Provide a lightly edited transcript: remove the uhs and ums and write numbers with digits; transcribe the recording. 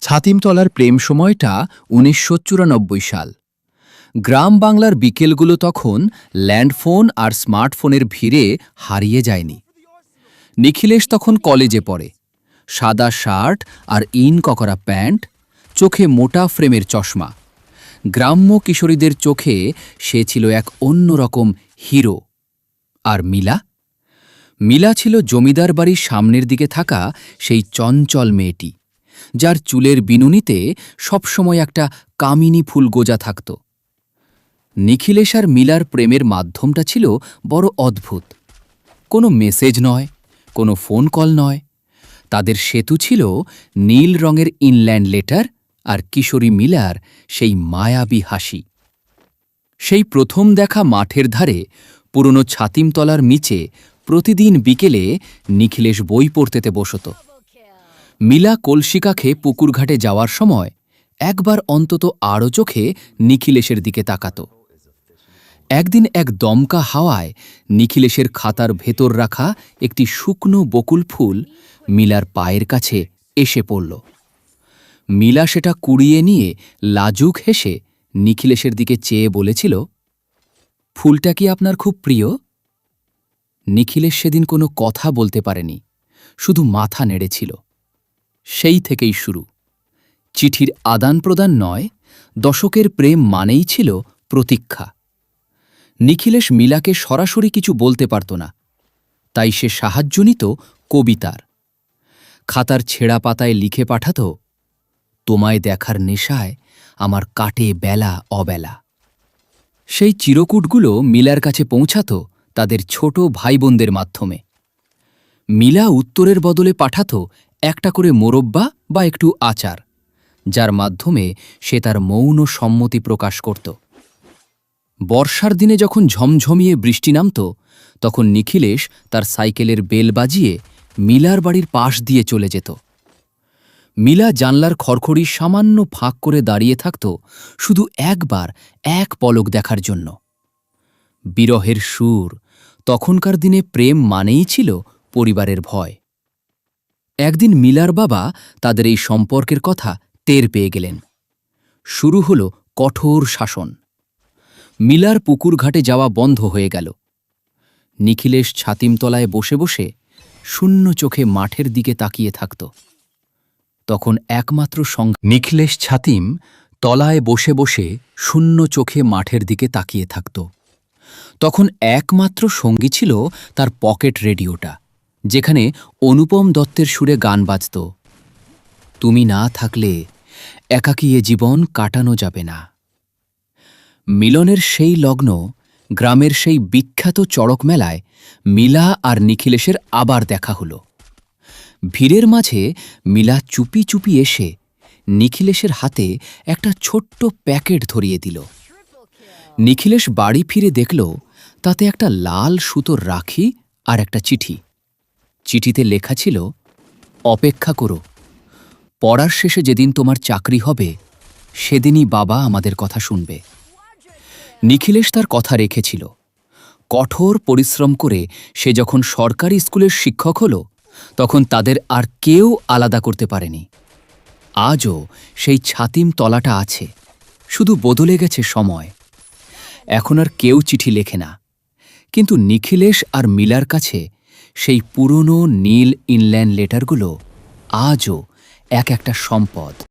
ছাতিমতলার প্রেম সময়টা ১৯৯৪ সাল। গ্রাম বাংলার বিকেলগুলো তখন ল্যান্ডফোন আর স্মার্টফোনের ভিড়ে হারিয়ে যায়নি। নিখিলেশ তখন কলেজে পড়ে। সাদা শার্ট আর ইনককরা প্যান্ট, চোখে মোটা ফ্রেমের চশমা। গ্রাম্য কিশোরীদের চোখে সে ছিল এক অন্যরকম হিরো। আর মিলা মিলা ছিল জমিদার বাড়ির সামনের দিকে থাকা সেই চঞ্চল মেয়েটি, যার চুলের বিনুনিতে সবসময় একটা কামিনী ফুল গোজা থাকত। নিখিলেশ আর মিলার প্রেমের মাধ্যমটা ছিল বড় অদ্ভুত। কোনো মেসেজ নয়, কোনো ফোন কল নয়, তাদের সেতু ছিল নীল রঙের ইনল্যান্ড লেটার আর কিশোরী মিলার সেই মায়াবী হাসি। সেই প্রথম দেখা মাঠের ধারে পুরনো ছাতিমতলার নিচে প্রতিদিন বিকেলে নিখিলেশ বই পড়তেতে বসত। মিলা কলসিকাখে পুকুরঘাটে যাওয়ার সময় একবার অন্তত আড়ো চোখে নিখিলেশের দিকে তাকাত। একদিন এক দমকা হাওয়ায় নিখিলেশের খাতার ভেতর রাখা একটি শুকনো বকুল ফুল মিলার পায়ের কাছে এসে পড়ল। মিলা সেটা কুড়িয়ে নিয়ে লাজুক হেসে নিখিলেশের দিকে চেয়ে বলেছিল, ফুলটা কি আপনার খুব প্রিয়? নিখিলেশ সেদিন কোনো কথা বলতে পারেনি, শুধু মাথা নেড়েছিল। সেই থেকেই শুরু। চিঠির আদান প্রদান নয়, দশকের প্রেম মানেই ছিল প্রতীক্ষা। নিখিলেশ মিলাকে সরাসরি কিছু বলতে পারত না, তাই সে সাহায্য নিত কবিতার। খাতার ছেঁড়া পাতায় লিখে পাঠাত, তোমায় দেখার নেশায় আমার কাটে বেলা অবেলা। সেই চিরকুটগুলো মিলার কাছে পৌঁছাত তাদের ছোট ভাই বোনদের মাধ্যমে। মিলা উত্তরের বদলে পাঠাত একটা করে মোরব্বা বা একটু আচার, যার মাধ্যমে সে তার মৌন সম্মতি প্রকাশ করত। বর্ষার দিনে যখন ঝমঝমিয়ে বৃষ্টি নামত, তখন নিখিলেশ তার সাইকেলের বেল বাজিয়ে মিলার বাড়ির পাশ দিয়ে চলে যেত। মিলা জানলার খড়খড়ি সামান্য ফাঁক করে দাঁড়িয়ে থাকত শুধু একবার এক পলক দেখার জন্য। বিরহের সুর, তখনকার দিনে প্রেম মানেই ছিল পরিবারের ভয়। একদিন মিলার বাবা তাদের এই সম্পর্কের কথা টের পেয়ে গেলেন। শুরু হল কঠোর শাসন। মিলার পুকুর ঘাটে যাওয়া বন্ধ হয়ে গেল। নিখিলেশ ছাতিমতলায় বসে বসে শূন্য চোখে মাঠের দিকে তাকিয়ে থাকত। তখন একমাত্র নিখিলেশ ছাতিম তলায় বসে বসে শূন্য চোখে মাঠের দিকে তাকিয়ে থাকত। তখন একমাত্র সঙ্গী ছিল তার পকেট রেডিওটা, যেখানে অনুপম দত্তের সুরে গান বাজত, তুমি না থাকলে একাকী এ জীবন কাটানো যাবে না। মিলনের সেই লগ্ন, গ্রামের সেই বিখ্যাত চড়ক মেলায় মিলা আর নিখিলেশের আবার দেখা হল। ভিড়ের মাঝে মিলা চুপি চুপি এসে নিখিলেশের হাতে একটা ছোট্ট প্যাকেট ধরিয়ে দিল। নিখিলেশ বাড়ি ফিরে দেখল তাতে একটা লাল সুতোর রাখি আর একটা চিঠি। চিঠিতে লেখা ছিল, অপেক্ষা করো, পড়ার শেষে যেদিন তোমার চাকরি হবে সেদিনই বাবা আমাদের কথা শুনবে। নিখিলেশ তার কথা রেখেছিল। কঠোর পরিশ্রম করে সে যখন সরকারি স্কুলের শিক্ষক হল, তখন তাদের আর কেউ আলাদা করতে পারেনি। আজও সেই ছাতিম তলাটা আছে, শুধু বদলে গেছে সময়। এখন আর কেউ চিঠি লেখে না, কিন্তু নিখিলেশ আর মিলার কাছে সেই পুরনো নীল ইনল্যান্ড লেটারগুলো আজও এক একটা সম্পদ।